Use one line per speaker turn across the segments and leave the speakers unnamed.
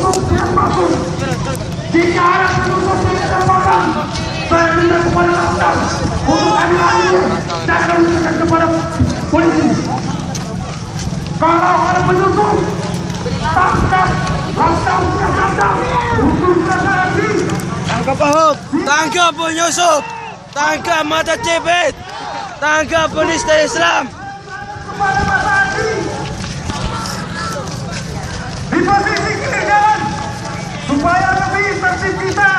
untuk siapapun. Jika ada penuntut tidak terpandang, saya minta kepada Laskar untuk adil-adilnya dan menunjukkan kepada polisi. Kalau ada penuntut, tangkap, hantam, hukum kasasi.
Tangkap Ahok, tangkap penyusup, tangkap mata cepet, tangkap penista Islam.
Kepada masa Adi di posisi kiri jalan supaya lebih tertib kita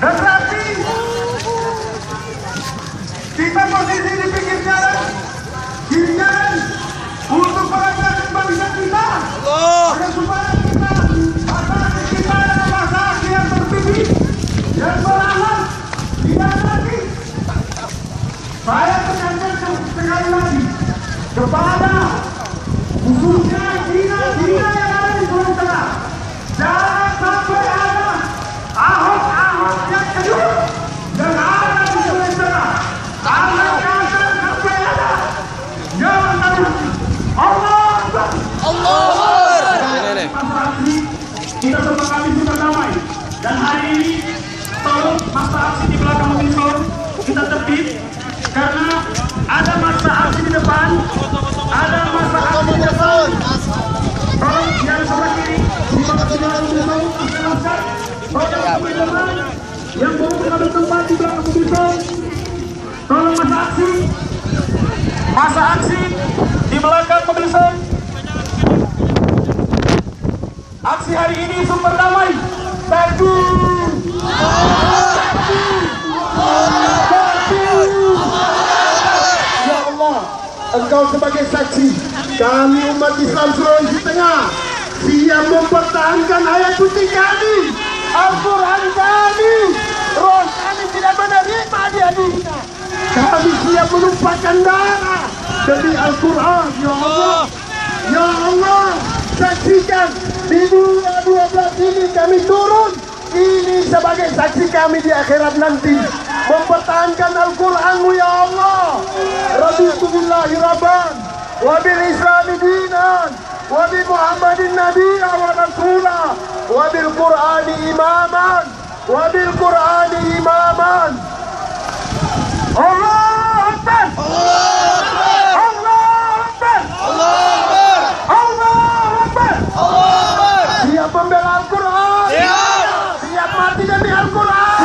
dan rapi. Kita posisi di pinggir jalan, kiri jalan untuk melancarkan barisan kita. Dan supaya kita adalah masa yang tertib dan beranak tidak lagi. Saya tekankan sekali lagi kepada khususnya Cina yang ada di Sulawesi Tengah, jangan sampai ada Ahok yang kedua yang ada di Sulawesi Tengah. Jangan sampai ada. Jangan sampai. Allah Akbar. Kita sepakati sudah damai dan hari ini tolong masa aksi di belakang mobil tolong kita tertib karena ada masa aksi di depan, ada masa aksi di depan. Tolong yang sebelah kiri di bawah kendaraan mobil tolong silakan. Tolong mobil depan yang baru mengambil tempat di belakang mobil tolong. Tolong masa aksi di belakang mobil tolong. Aksi hari ini super damai. Takbir. Ya Allah, Engkau sebagai saksi, kami umat Islam Sulawesi Tengah siap mempertahankan ayat suci kami, Al-Quran kami. Roh kami tidak menerima dihina. Kami siap menumpahkan darah demi Al-Quran. Ya Allah, ya Allah, saksikan di 2012 ini kami turun. Ini sebagai saksi kami di akhirat nanti mempertahankan Al-Quranmu ya Allah. Raditu billahi rabban wa bil islami dinan wa bi Muhammadin nabiyya wa rasulah wa bil Qur'ani imaman wa bil Qur'ani imaman. Allahu Akbar. Allahu Akbar. Allahu Akbar. Siap membela Al-Quran. Siap mati demi Al-Quran.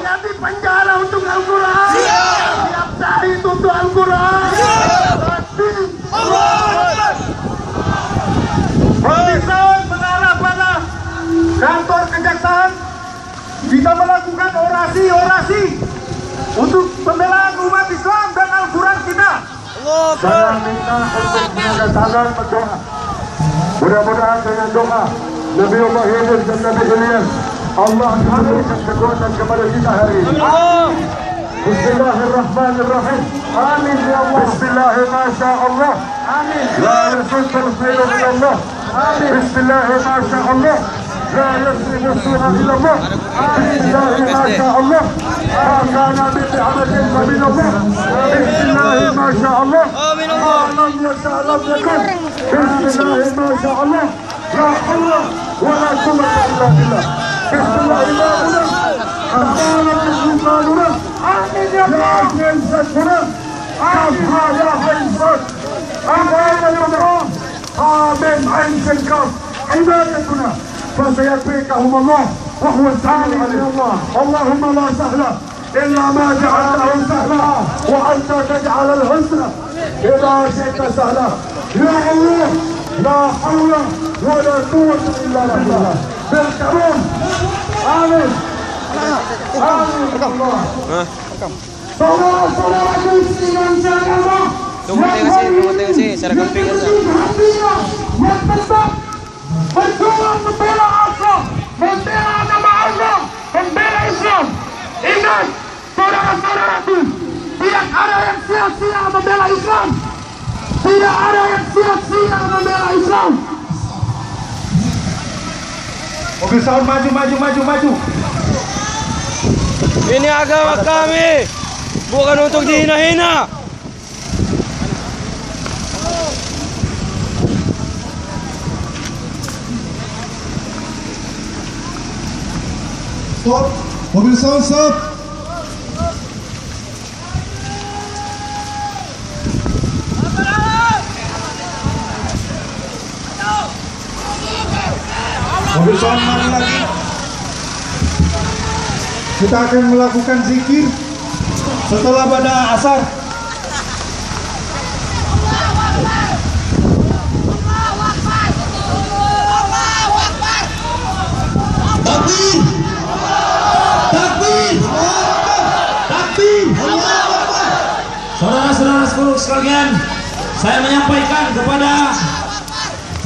Siap di penjara untuk Al-Quran. Siap syahid untuk Al-Quran. Pemeriksaan mengarah pada kantor kejaksaan. Kita melakukan orasi untuk pembelaan umat Islam dan Al-Quran kita. Saya minta untuk mengangkat tangan berdoa. Mudah-mudahan dengan doa Nabi Allah Yunus dan Nabi Ilyas, Allah memberikan kekuatan kepada kita hari ini. Bismillahirrahmanirrahim. Amin ya Allah. Bismillahirrahmanirrahim. Amin. La yasrifu al-khairu min Allah. Amin. Bismillahirrahmanirrahim. La yasrifu al-su'a ila Allah. Bismillahirrahmanirrahim. Ma kana min ni'matin fa min Allah. Bismillahirrahmanirrahim. Amin Allah. Lam yas'a lam yakun. Bismillahirrahmanirrahim. La hawla wa la quwwata illa billah. Bismillahirrahmanirrahim. Amin ya Allah. Amin. عين الكرب عبادتنا فسيكفيكهم الله وهو السميع العليم. اللهم لا سهل إلا ما جعلته سهلا وأنت تجعل الحزن إذا شئت سهلا. يا الله لا حول ولا قوة إلا بالله بالكرم. آمين آمين الله. Saudara-saudara Muslim dan agama
tunggu sih, secara kambing aja.
Yang tetap berjuang membela Allah, membela agama Allah, membela Islam. Ingat, saudara-saudaraku, tidak ada yang sia-sia membela Islam. Tidak ada yang sia-sia membela Islam. Mobil sound maju.
Ini agama kami, bukan untuk dihina-hina.
Stop. Mobil sound stop. Mobil sound mari lagi. Kita akan melakukan zikir setelah pada asar.
Takbir! Takbir! Takbir! Saudara-saudara sekalian, saya menyampaikan kepada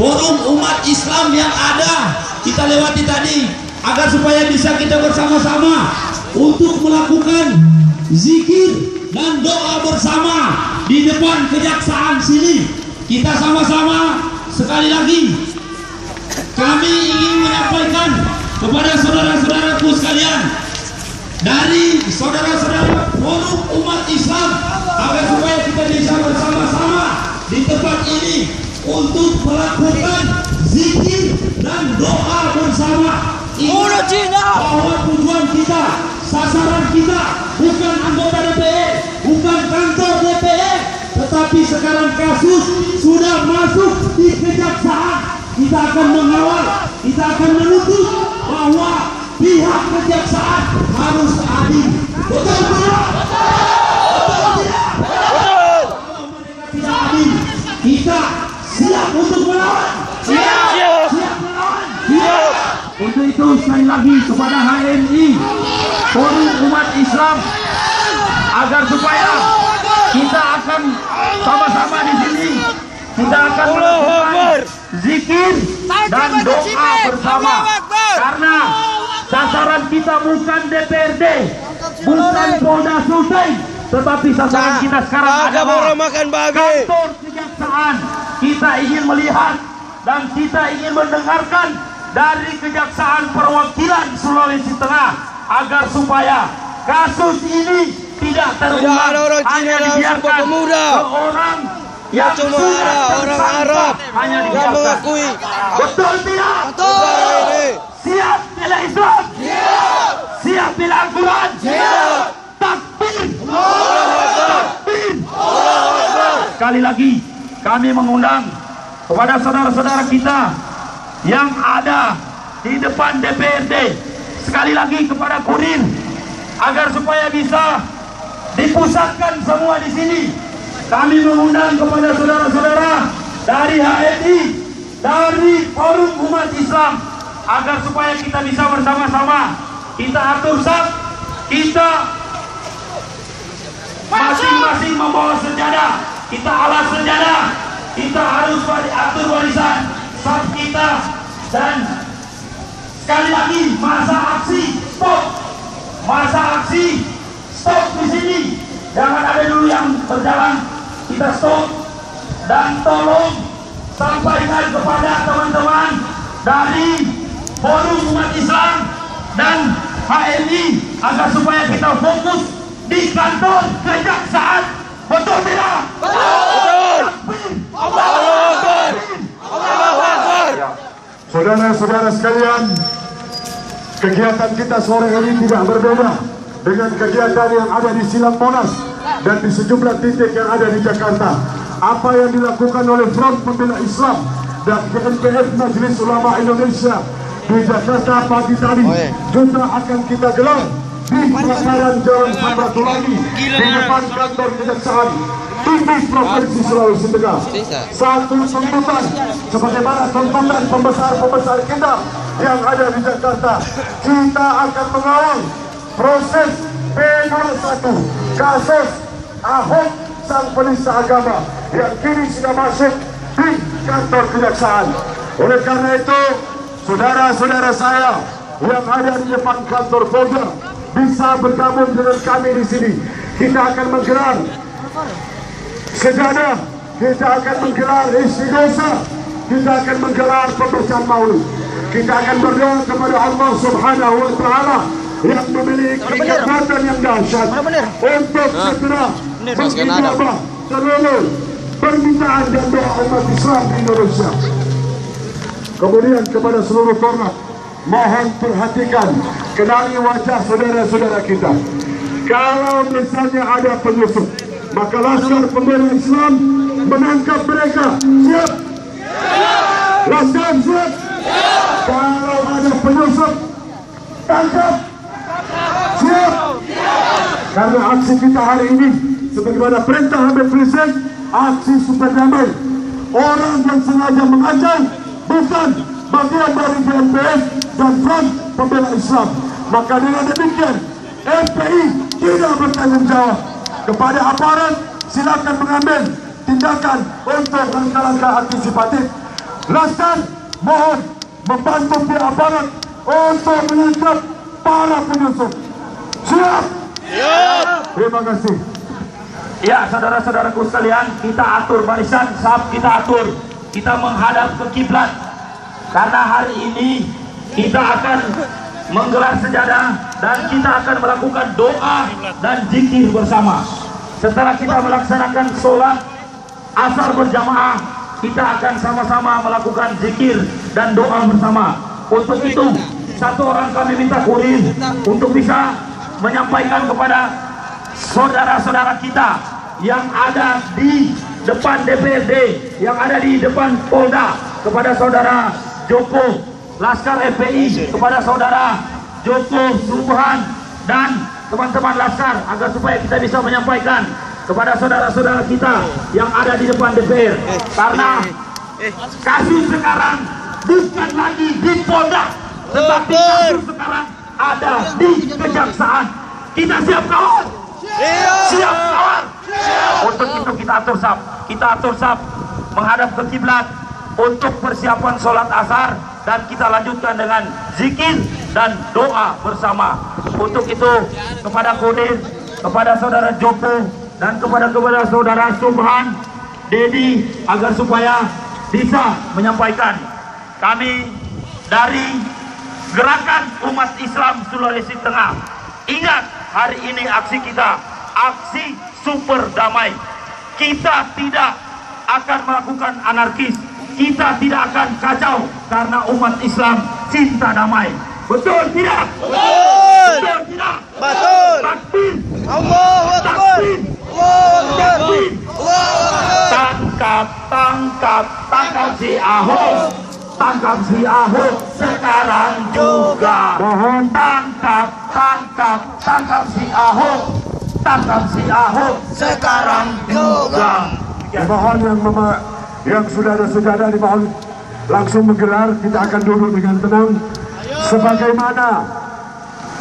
forum umat Islam yang ada kita lewati tadi, agar supaya bisa kita bersama-sama untuk melakukan zikir dan doa bersama di depan kejaksaan sini. Kita sama-sama sekali lagi kami ingin menyampaikan kepada saudara-saudaraku sekalian dari saudara-saudara forum umat Islam, agar supaya kita bisa bersama-sama di tempat ini untuk melakukan zikir dan doa bersama. Ingat bahwa tujuan kita, sasaran kita bukan anggota DPR, bukan kantor DPR, tetapi sekarang kasus sudah masuk di kejaksaan. Kita akan mengawal, kita akan menuntut bahwa pihak kejaksaan harus adil. Betul tidak? Betul tidak? Betul. Kalau mereka tidak adil, kita siap untuk melawan. Siap. Siap melawan. Siap. Untuk itu sekali lagi kepada HMI, Forum Umat Islam, agar supaya kita akan sama-sama di sini. Kita akan melakukan zikir dan doa bersama, karena sasaran kita bukan DPRD, bukan Polda Sulsel, tetapi sasaran kita sekarang adalah kantor kejaksaan. Kita ingin melihat dan kita ingin mendengarkan dari Kejaksaan Perwakilan Sulawesi Tengah, agar supaya kasus ini tidak terulang, hanya dibiarkan ke orang yang
cuma ada orang Arab
hanya
yang mengakui.
Betul tidak?
Betul.
Siap bela Islam? Siap. Siap bela Al-Quran? Siap. Takbir! Takbir! Sekali lagi kami mengundang kepada saudara-saudara kita yang ada di depan DPRD, sekali lagi kepada Kurir, agar supaya bisa dipusatkan semua di sini. Kami mengundang kepada saudara-saudara dari HMI, dari Forum Umat Islam, agar supaya kita bisa bersama-sama kita atur saf, kita masing-masing membawa senjata, kita alas senjata, kita harus atur barisan saf kita, dan sekali lagi masa aksi stop, masa aksi stop di sini, jangan ada dulu yang berjalan. Kita stop dan tolong sampaikan kepada teman-teman dari Forum Umat Islam dan HMI, agar supaya kita fokus di kantor kejaksaan. Betul tidak?
Betul. Allahu Akbar. Allahu Akbar.
Saudara-saudara sekalian, kegiatan kita sore ini tidak berbeda dengan kegiatan yang ada di Silang Monas dan di sejumlah titik yang ada di Jakarta. Apa yang dilakukan oleh Front Pembela Islam dan GNPF Majelis Ulama Indonesia di Jakarta pagi tadi juga akan kita gelar di pelataran Jalan Samratulangi di depan kantor kejaksaan tinggi Provinsi Sulawesi Tengah. Satu tuntutan sebagaimana tuntutan pembesar-pembesar kita yang ada di Jakarta, kita akan mengawal proses P01 kasus Ahok sang penista agama yang kini sudah masuk di kantor kejaksaan. Oleh karena itu, saudara-saudara saya yang ada di depan kantor Polda bisa bergabung dengan kami di sini. Kita akan menggelar sejadah, kita akan menggelar istighosa, kita akan menggelar pembacaan maulid. Kita akan berdoa kepada Allah Subhanahu wa Ta'ala yang memiliki kekuatan yang dahsyat untuk segera mengijabah seluruh permintaan dan doa umat Islam di Indonesia. Kemudian kepada seluruh korban, mohon perhatikan kenali wajah saudara-saudara kita. Kalau misalnya ada penyusup, maka Laskar Pembela Islam menangkap mereka. Siap? Laskar siap? Kalau ada penyusup, tangkap. Siap? Karena aksi kita hari ini, sebagaimana perintah Habib Rizik, aksi super damai. Orang yang sengaja mengacau bukan bagian dari BNPS dan Front Pembela Islam. Maka dengan demikian, FPI tidak bertanggung jawab. Kepada aparat, silakan mengambil tindakan untuk langkah-langkah antisipatif. Laskar mohon membantu pihak aparat untuk menangkap para penyusup. Siap? Siap. Terima kasih.
Ya, saudara-saudaraku sekalian, kita atur barisan, saf kita atur. Kita menghadap ke kiblat. Karena hari ini kita akan menggelar sejadah dan kita akan melakukan doa dan zikir bersama. Setelah kita melaksanakan sholat asar berjamaah, kita akan sama-sama melakukan zikir dan doa bersama. Untuk itu, satu orang kami minta kurir untuk bisa menyampaikan kepada saudara-saudara kita yang ada di depan DPRD, yang ada di depan Polda, kepada saudara Joko Laskar FPI, kepada saudara Joko Subhan dan teman-teman Laskar, agar supaya kita bisa menyampaikan kepada saudara-saudara kita yang ada di depan DPR. Karena kasus sekarang bukan lagi di Polda, tetapi kasus sekarang ada di Kejaksaan. Kita siap kawan? Siap kawan? Untuk itu kita atur saf menghadap ke kiblat untuk persiapan sholat asar, dan kita lanjutkan dengan zikir dan doa bersama. Untuk itu kepada Kodir, kepada saudara Joko dan kepada saudara Subhan, Dedi, agar supaya bisa menyampaikan, kami dari Gerakan Umat Islam Sulawesi Tengah, ingat hari ini aksi kita, aksi super damai. Kita tidak akan melakukan anarkis, kita tidak akan kacau, karena umat Islam cinta damai. Betul tidak?
Betul.
Betul tidak?
Betul.
Takbir.
Allahu Akbar. Allahu Akbar. Allahu Akbar.
Tangkap si Ahok. Tangkap si Ahok sekarang juga.
Mohon
Tangkap si Ahok. Tangkap si Ahok sekarang juga.
mohon yang saudara-saudara dimohon langsung menggelar. Kita akan duduk dengan tenang sebagaimana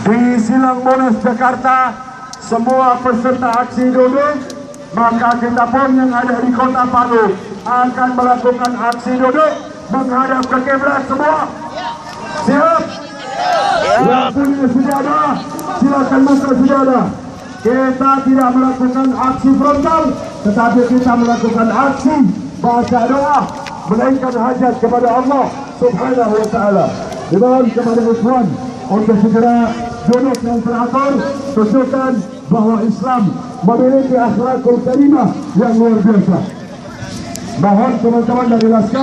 di Silang Monas Jakarta semua peserta aksi duduk, maka kita pun yang ada di Kota Palu akan melakukan aksi duduk menghadap ke kiblat semua. Siap? Yang punya sejadah silakan buka sejadah. Kita tidak melakukan aksi frontal, tetapi kita melakukan aksi baca doa, menaikkan hajat kepada Allah Subhanahu wa Ta'ala. Dimohon kepada ikhwan untuk segera duduk dan teratur, tunjukkan bahwa Islam memiliki akhlakul karimah yang luar biasa. Mohon teman-teman dari Laskar